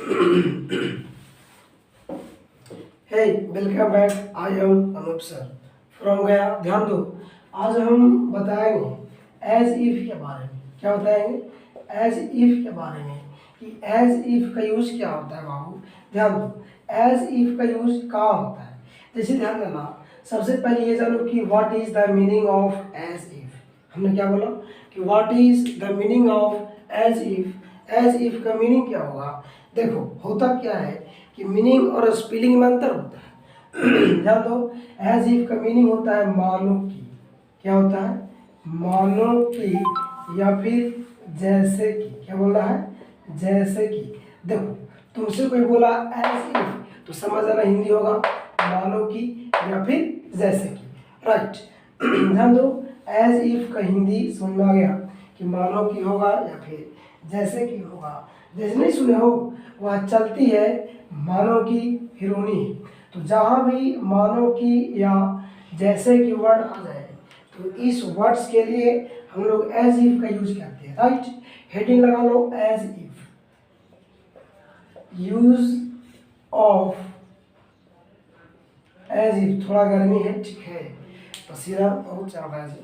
Hey welcome back. I am Anoop sir from Gaya. ध्यान दो, आज हम बताएंगे एज इफ के बारे में। क्या बताएंगे? एज इफ के बारे में कि एज इफ का यूज क्या होता है बाबू। ध्यान दो, एज इफ का यूज कहाँ होता है। जैसे ध्यान देना, सबसे पहले ये जानो कि what is the meaning of as if. हमने क्या बोला कि what is the meaning of as if. As if का मीनिंग क्या होगा? देखो, होता क्या है कि मीनिंग और स्पेलिंग में अंतर होता है। ध्यान दो, एज इफ का मीनिंग होता है मानो कि। क्या होता है? मानो कि या फिर जैसे कि। क्या बोल रहा है? जैसे कि। देखो, तुमसे कोई बोला एज इफ तो समझ आना हिंदी होगा मानो कि या फिर जैसे कि। राइट। ध्यान दो, एज इफ का हिंदी समझ में आ गया कि मानो कि होगा या फिर जैसे कि होगा। जैसे नहीं सुने हो, वह चलती है मानो की हिरोनी है। तो जहाँ भी मानो की या जैसे कि वर्ड आ जाए तो इस वर्ड्स के लिए हम लोग एज इफ का यूज करते हैं। राइट। हेडिंग लगा लो, as if. Use of as if. थोड़ा गर्मी है, ठीक है, पसीना बहुत चल रहा है,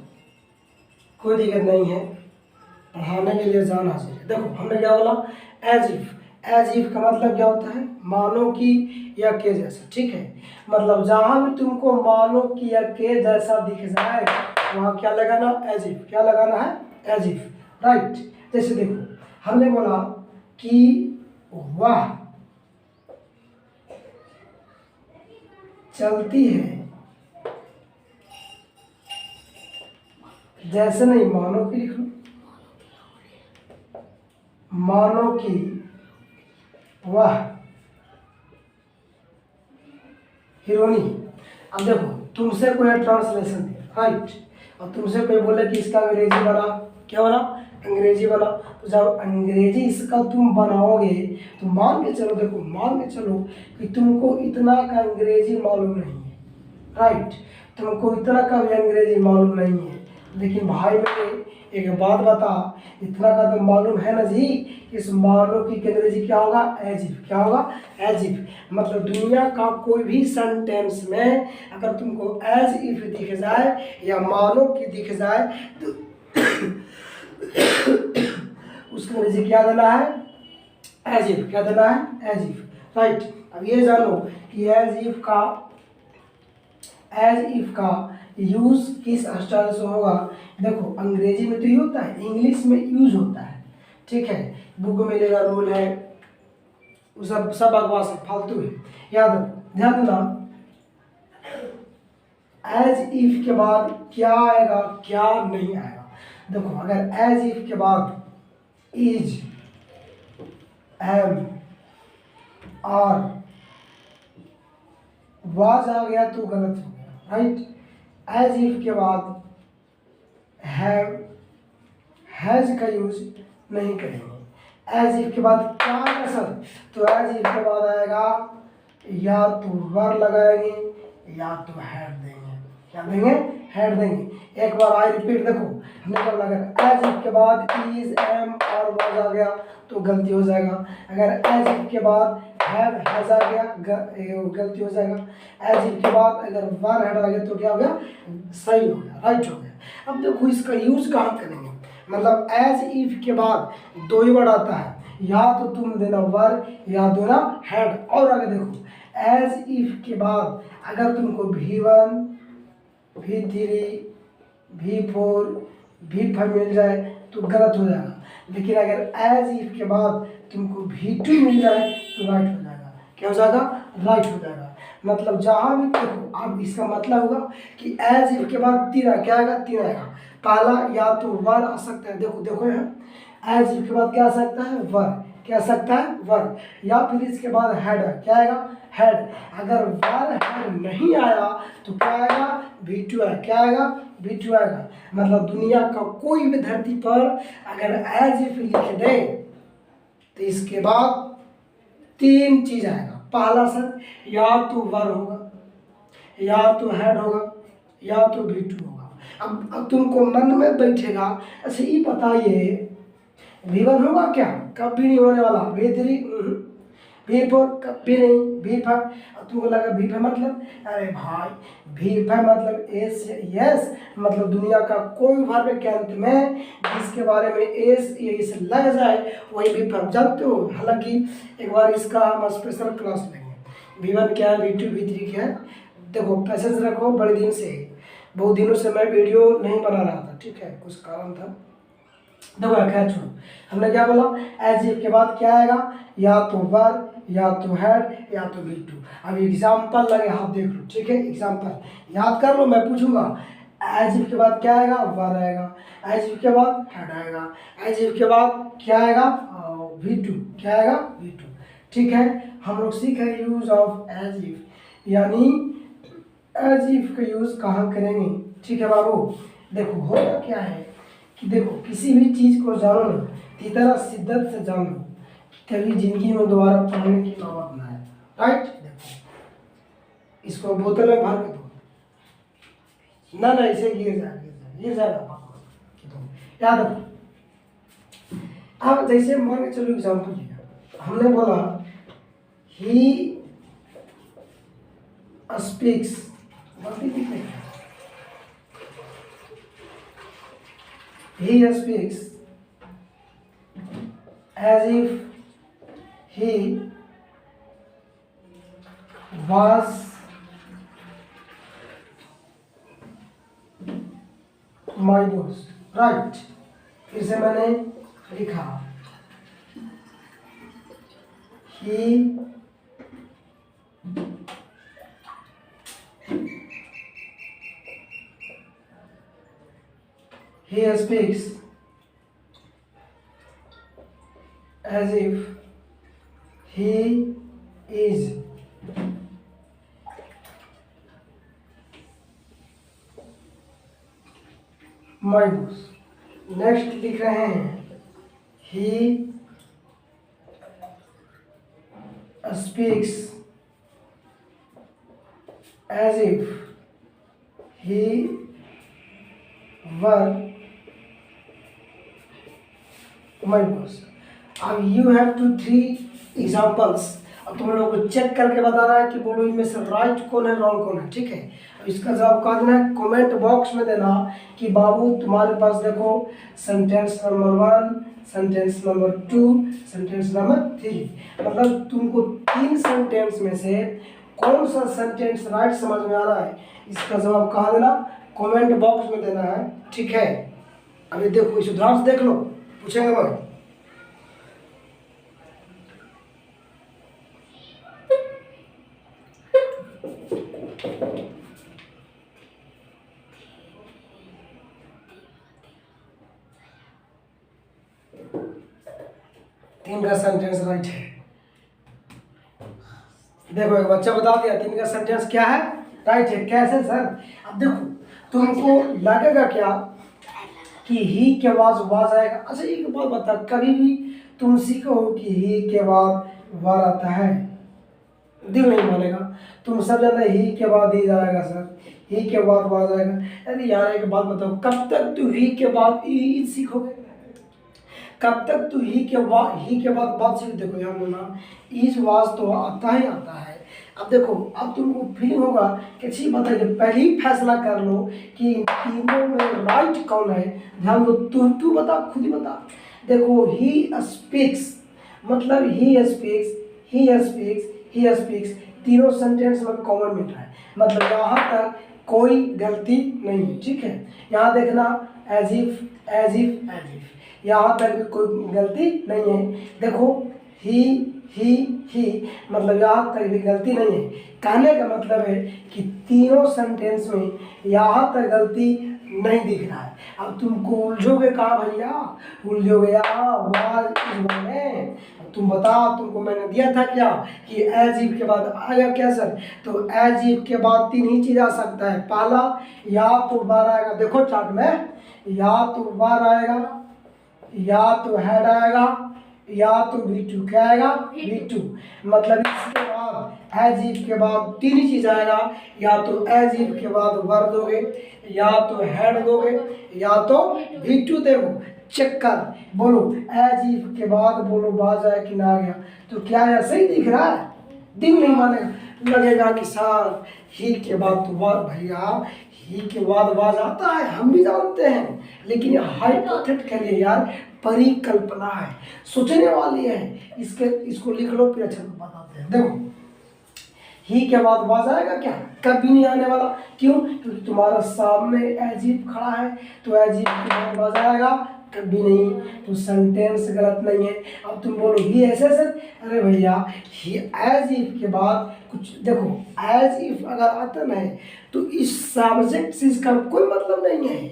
कोई दिक्कत नहीं है, पढ़ाने के लिए जाना चाहिए। देखो, हमने क्या बोला? As if. एज इफ का मतलब क्या होता है? मानो कि या के जैसा। ठीक है, मतलब जहां भी तुमको मानो कि या के जैसा दिख जाए वहां क्या लगाना? As if. क्या लगाना है? As if. राइट। जैसे देखो, हमने बोला कि वह चलती है, जैसे नहीं, मानो कि लिख लो, मानो कि वह हिरोनी। अब देखो, तुमसे कोई ट्रांसलेशन दिया, राइट, और तुमसे कोई बोले कि इसका अंग्रेजी बना। क्या बना? अंग्रेजी बना। तो जब अंग्रेजी इसका तुम बनाओगे तो मान के चलो, देखो मान के चलो कि तुमको इतना का अंग्रेजी मालूम नहीं है। राइट। तुमको इतना का भी अंग्रेजी मालूम नहीं है, लेकिन भाई मेरे एक बात बता, इतना का तो मालूम है ना जी, इस मानो की अंग्रेजी क्या होगा? As if. क्या होगा? As if. मतलब दुनिया का कोई भी सेंटेंस में अगर तुमको एज इफ दिख जाए या मानो की दिख जाए तो उसका अंग्रेजी क्या देना है? As if. क्या देना है? As if. राइट। अब ये जानो कि एज इफ का यूज किस स्टाइल से होगा। देखो, अंग्रेजी में तो ये होता है, इंग्लिश में यूज होता है। ठीक है, बुक में मिलेगा, रूल है, वो सब बकवास है, फालतू है। याद रखो, ध्यान देना, एज इफ के बाद क्या आएगा क्या नहीं आएगा। देखो, अगर एज इफ के बाद इज, एम, आर, वाज आ गया तो गलत हो गया। राइट। एज इफ के बाद हैव, हैज का यूज नहीं करेंगे। एज इफ के बाद क्या आएगा सर? तो एज इफ के बाद आएगा या तो वर लगाएंगे या तो हेड देंगे। क्या देंगे? हेड देंगे। एक बार आई रिपीट, देखो हमने क्या बोला, अगर एज इफ के बाद इज, एम और वाज आ गया तो गलती हो जाएगा। अगर एज इफ के बाद हैव, हैज आ गया गलती हो जाएगा। एज इफ के बाद अगर वर हेड आ गया तो क्या हो गया? सही हो गया, राइट हो गया। अब देखो, इसका यूज कहाँ करेंगे? मतलब एज इफ के बाद दो ही वर्ड आता है, या तो तुम देना वर या देना हेड। और आगे देखो, एज इफ के बाद अगर तुमको V1, V3, V4, V5 मिल जाए तो गलत हो जाएगा, लेकिन अगर एज इफ के बाद तुमको V2 मिल जाए तो राइट हो जाएगा। क्या हो जाएगा? राइट हो जाएगा। मतलब जहाँ भी देखो, अब इसका मतलब होगा कि एज इफ के बाद तीन क्या आएगा? तीन आएगा। पहला या तो वर आ सकता है, देखो देखो यहाँ एज इफ के बाद क्या आ सकता है? वर। क्या आ सकता है? वर। या फिर इसके बाद हेड, क्या आएगा? हेड। अगर वर हेड नहीं आया तो क्या आएगा? V2 आएगा। क्या आएगा? V2 आएगा। मतलब दुनिया का कोई भी धरती पर अगर एज इफ लिख दे तो इसके बाद तीन चीज आएगा। पहला सर, या तो वर होगा, या तो हेड होगा, या तो V2 होगा। अब तुमको मन में बैठेगा, अच्छा ये बताइए V1 होगा क्या? कभी नहीं होने वाला। V3 भी फॉर भी नहीं, भी फॉर। अब तुमको लगा भी फॉर मतलब, अरे भाई भी फॉर मतलब एस यस, मतलब दुनिया का कोई वर्ब के अंत में जिसके बारे में एस या इस लग जाए वही भी फॉर। जानते हो, हालांकि एक बार इसका हम स्पेशल क्लास लेंगे। V1 क्या है, V2 V3 क्या है। देखो पैसेज रखो, बड़े दिन से बहुत दिनों से मैं वीडियो नहीं बना रहा था, ठीक है, कुछ कारण था। देखो खैर छोड़ो, हमने क्या बोला, एज इफ के बाद क्या आएगा, या तो वर, या तो हैड, या तो V2। अब एग्जाम्पल लगे हाथ देख लो, ठीक है, एग्जाम्पल याद कर लो, मैं पूछूंगा एज इफ के बाद क्या आएगा, वर आएगा, एज इफ के बाद हैड आएगा, एज इफ के बाद क्या आएगा, V2, क्या आएगा, V2। ठीक है, हम लोग सीख रहे यूज ऑफ एज इफ, यानी एज इफ का यूज कहाँ करेंगे। ठीक है बाबू, देखो होता क्या है कि देखो किसी भी चीज़ को जानो ना इतना शिद्दत से जान लो, कभी जिंदगी में दोबारा पढ़ने की नौबत ना आए। राइट, देखो इसको बोतल में भर के दो, ना ना इसे गिर जाएगा। याद रखो, अब जैसे मान के चलो एग्जाम्पल लिया, हमने बोला he speaks, he speaks as if he was my boss। Right, फिर से मैंने लिखा he speaks as if he is my boss। Next लिख रहे हैं he speaks as if he were my boss। अब यू हैव टू 3 एग्जाम्पल्स। अब तुम लोगों को चेक करके बता रहा है कि बोलो इनमें से राइट कौन है, रॉन्ग कौन है। ठीक है, अब इसका जवाब कहाँ देना है, कमेंट बॉक्स में देना कि बाबू तुम्हारे पास देखो sentence number 1, sentence number 2, sentence number 3, मतलब तुमको 3 सेंटेंस में से कौन सा सेंटेंस राइट समझ में आ रहा है, इसका जवाब कहाँ देना, कमेंट बॉक्स में देना है। ठीक है, अभी देखो इस उदाहरण से देख लो, पूछेंगे मैं। तीन का सेंटेंस राइट है। देखो एक बच्चा बता दिया 3 का सेंटेंस क्या है, राइट है। कैसे सर, अब देखो तुमको लगेगा क्या कि ही के बाद वाज आएगा। अच्छा एक बात बता, कभी भी तुम सीखो कि ही के बाद वार आता है, दिल नहीं मानेगा। तुम सब जानते ही के बाद ही जाएगा सर, ही के बाद वाज आएगा। अरे यार एक बात बताओ, कब तक तू ही के बाद ई सीखोगे, कब तक तू ही के बाद बात सीख। देखो यहाँ बोला इस वाज तो आता ही आता है। अब देखो, अब तुमको फीलिंग होगा कि अच्छी बात है, पहले ही फैसला कर लो कि तीनों में राइट कौन है। ध्यान दो, तू बता, खुद ही बता। देखो ही स्पीक्स मतलब ही स्पीक्स तीनों सेंटेंस में कॉमन मिल रहा है, मतलब यहाँ तक कोई गलती नहीं है। ठीक है, यहाँ देखना एज इफ यहाँ तक भी कोई गलती नहीं है। देखो ही मतलब यहाँ तक भी गलती नहीं है। कहने का मतलब है कि तीनों सेंटेंस में यहाँ तक गलती नहीं दिख रहा है। अब तुमको उलझोगे कहाँ भैया, उलझोगे यहाँ वाज में। तुम बताओ, तुमको मैंने दिया था क्या कि एज इफ के बाद आएगा क्या सर, तो एज इफ के बाद 3 ही चीज़ आ सकता है। पहला या तो बार आएगा, देखो चार्ट में, या तो बार आएगा, या तो हेड आएगा, या तो V2 क्या आएगा, V2। मतलब इसके बाद एज इफ के बाद 3 ही चीज आएगा, या तो एज इफ के बाद वर दोगे, या तो हेड दोगे, या तो V2 दोगे। चेक कर, बोलो एज इफ के बाद बोलो बाज आया कि ना आ गया, तो क्या ऐसे ही दिख रहा है? दिन नहीं मानेगा, लगेगा कि सर ही के बाद तो बात, भैया ही के बाद बाज आता है, हम भी जानते हैं, लेकिन ये हाइपोथेटिकल यार, परिकल्पना है, सोचने वाली है। इसको लिख लो, फिर अच्छा बताते हैं। देखो ही के बाद बाज आएगा क्या? कभी नहीं आने वाला। क्यों? क्योंकि तुम्हारा सामने एज इफ खड़ा है, तो एज इफ के बाद बाज आएगा? कभी नहीं। तो सेंटेंस गलत नहीं है। अब तुम बोलो ही ऐसे सर, अरे भैया ही एज इफ के बाद कुछ देखो, एज इफ अगर आता ना है तो इस सब्जेक्ट से इसका कोई मतलब नहीं है।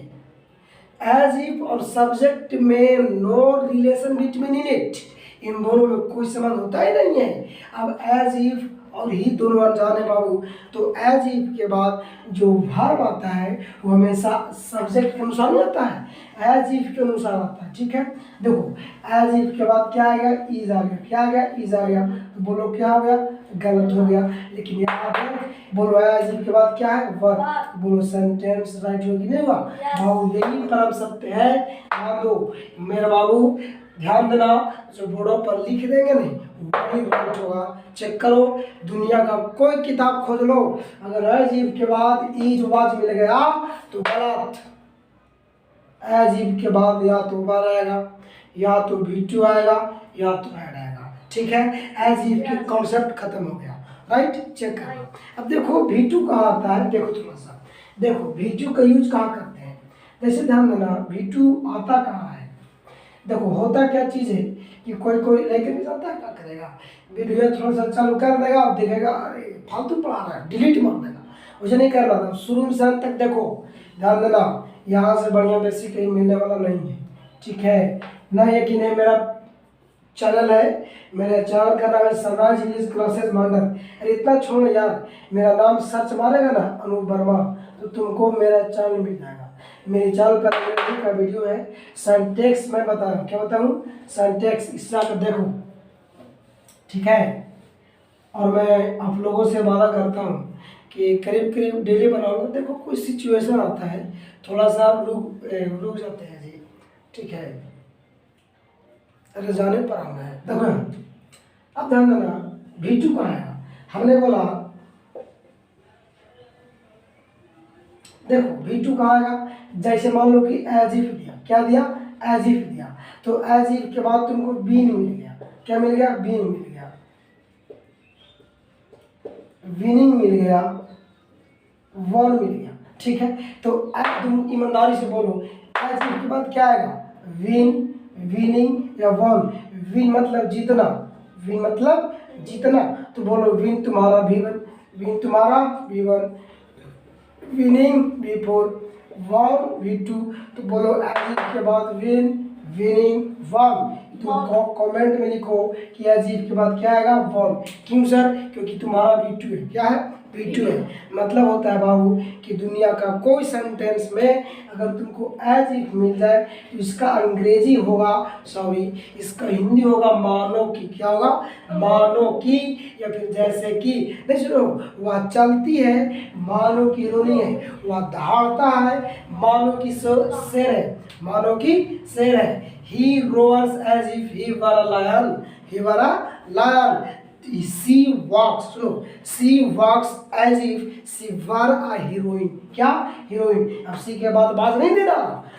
एज इफ और सब्जेक्ट में no relation between in it, इन दोनों में कोई संबंध होता ही नहीं है। अब एज इफ और ही दोनों अनजाने बाबू, तो एज इफ के बाद जो वर्ब आता है वो हमेशा सब्जेक्ट के अनुसार नहीं आता है, एज इफ के अनुसार आता है। ठीक है, देखो एज इफ के बाद क्या आ गया? इज आ गया। क्या आ गया? इज आ गया। तो बोलो क्या हो गया? गलत हो गया। लेकिन यहाँ पे बोलो एज इफ के बाद क्या है? वर्ब। बोलो सेंटेंस राइट हो कि नहीं हुआ? बाबू यही परम सत्य है, ध्यान दो मेरे बाबू, ध्यान देना। जो बोर्डों पर लिख देंगे नहीं वही राइट होगा। चेक करो, दुनिया का कोई किताब खोज लो, अगर एज इफ के बाद इज वाज मिल गया तो गलत। एज इफ के बाद या तो वर आएगा, या तो V2 आएगा, या तो हेड आएगा। ठीक है, एज इफ के कॉन्सेप्ट खत्म हो गया। राइट, चेक करो। अब देखो V2 कहाँ आता है, देखो थोड़ा सा देखो V2 का यूज कहाँ करते हैं। जैसे ध्यान देना, V2 आता कहाँ है। देखो होता क्या चीज़ है कि कोई लेकर नहीं जाता है, क्या करेगा, वीडियो थोड़ा सा चालू कर देगा और देखेगा अरे फालतू पढ़ा रहा है, डिलीट मार देगा। उसे नहीं करना था, शुरू से अंत तक देखो, ध्यान देना, यहाँ से बढ़िया बेसिक कहीं मिलने वाला नहीं है। ठीक है, ना ये कि नहीं मेरा चैनल है, मेरे चैनल का नाम है सनराइज इंग्लिश क्लासेस मांडर। अरे इतना छोड़ यार, मेरा नाम सर्च मारेगा ना अनूप वर्मा, तो तुमको मेरा चैनल मिल जाएगा। मेरे चैनल पर अंग्रेजी का वीडियो है, सिंटैक्स मैं बता रहा हूँ, क्या बताऊँ, सिंटैक्स, इस तरह का देखो। ठीक है, और मैं आप लोगों से वादा करता हूँ कि करीब करीब डेली बनाऊंगा। देखो कोई सिचुएशन आता है, थोड़ा सा रुक जाते हैं जी। ठीक है, अरे जाने पर आना है। देखो अब ध्यान देना, V2 कहाँ है, हमने बोला देखो V2 कहाँ आएगा। जैसे मान लो कि एज इफ दिया, क्या दिया, एज इफ दिया, तो एज इफ के बाद तुमको बीन मिल गया। क्या मिल गया? बीन मिल गया, विनिंग मिल गया, वन मिल गया। ठीक है, तो अब तुम ईमानदारी से बोलो एज इफ के बाद क्या आएगा? विन, विनिंग या वन। विन मतलब जीतना, विन मतलब जीतना, तो बोलो विन तुम्हारा V1, विन तुम्हारा V1, winning V4, one V2। तो बोलो एज इफ के बाद विन, विनिंग, वन। तो कमेंट में लिखो कि एज इफ के बाद क्या आएगा? वन। क्यों सर? क्योंकि तुम्हारा V2 है। क्या है? V2 है। मतलब होता है बाबू कि दुनिया का कोई सेंटेंस में अगर तुमको एज इफ मिल जाए तो इसका अंग्रेजी होगा, सॉरी इसका हिंदी होगा मानो कि। क्या होगा? मानो कि, या फिर जैसे कि। नहीं सुनो, वह चलती है मानो कि रोनी है, वह दहाड़ता है मानो कि शेर है, मानो कि शेर है। He roars as if he were a lion, he were a lion. She walks, सुनो, she walks as if she were a heroine. क्या? हीरोइन। अब सी के बाद बाज नहीं देना।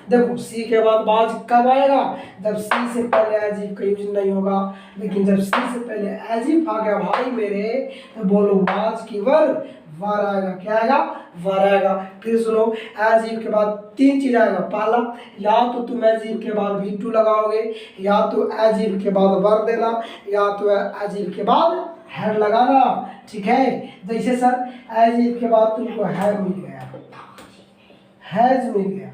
देखो सी के बाद बाज कब आएगा? जब सी से पहले एज इफ का यूज नहीं होगा। लेकिन जब सी से पहले एज इफ आ गया भाई मेरे, तो बोलो बाज की वर आएगा। क्या आएगा? वर आएगा। फिर सुनो, एज इफ के बाद तीन चीज आएगा। पहला, या तो तुम एज इफ के बाद V2 लगाओगे, या तो एज इफ के बाद वर देना, या तो एज इफ के बाद हेड लगाना। ठीक है, जैसे सर एज इफ के बाद तुमको हैड मिल गया, हैज मिल गया,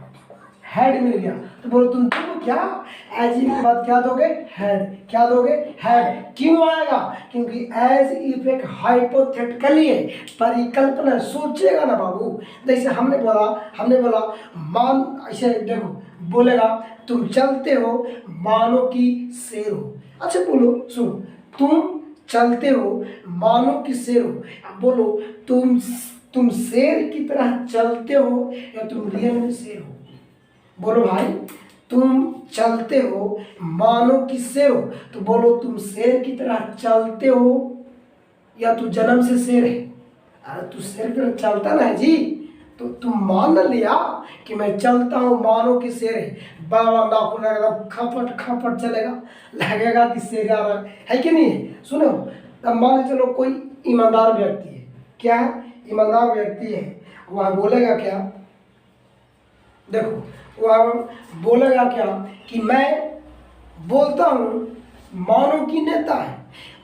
हेड मिल गया, तो बोलो तुमको क्या एज इफ के बाद क्या दोगे? हेड। क्या दोगे? हेड। क्यों आएगा? क्योंकि एज इफ एक हाइपोथेटिकली है, परिकल्पना, सोचेगा ना बाबू। जैसे हमने बोला मान, ऐसे देखो बोलेगा तुम चलते हो मानो कि शेर हो। अच्छा बोलो, सुनो, तुम चलते हो मानो कि शेर हो। अब बोलो तुम शेर की तरह चलते हो या तुम रियल में शेर हो? बोलो भाई, तुम चलते हो मानो कि शेर हो, तो बोलो तुम शेर की तरह चलते हो या तू जन्म से शेर है। अरे तू शेर की तरह चलता ना है जी, तो तुम मान लिया कि मैं चलता हूँ मानो कि शेर है, बड़ा नाखून एकदम खपट खपट चलेगा, लगेगा कि शेर आ रहा है कि नहीं है। सुनो, अब मान के चलो कोई ईमानदार व्यक्ति है, क्या है, ईमानदार व्यक्ति है, वह बोलेगा क्या, देखो वह बोलेगा क्या कि मैं बोलता हूँ मानो कि नेता है।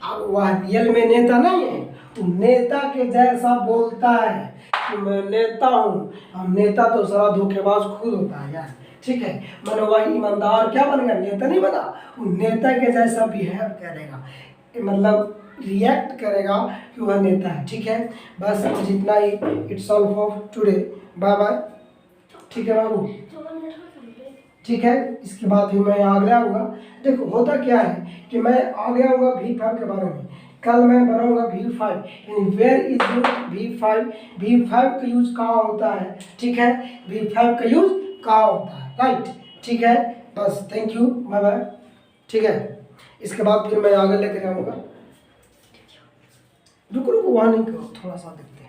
अब वह रियल में नेता नहीं है, तो नेता के जैसा बोलता है कि मैं नेता हूँ, और नेता तो सारा धोखेबाज खुद होता है यार, ठीक है। मैंने वह ईमानदार क्या बनेगा, नेता नहीं बना, वो नेता के जैसा बिहेव करेगा, मतलब रिएक्ट करेगा कि वह नेता है, ठीक है। बस जितना ही, it's all for today, bye bye, ठीक है बाबू, ठीक है। इसके बाद फिर मैं आगे आऊँगा। देखो होता क्या है कि मैं आगे आऊँगा V5 के बारे में, कल मैं बनाऊँगा V5, यानी where is use V5, V5 का यूज कहाँ होता है, ठीक है, V5 का यूज कहाँ होता है, राइट, ठीक है। बस थैंक यू, बाय बाय, ठीक है। इसके बाद फिर मैं आगे लेकर आऊँगा। रुको रुको, वहाँ नहीं करो, थोड़ा सा देखते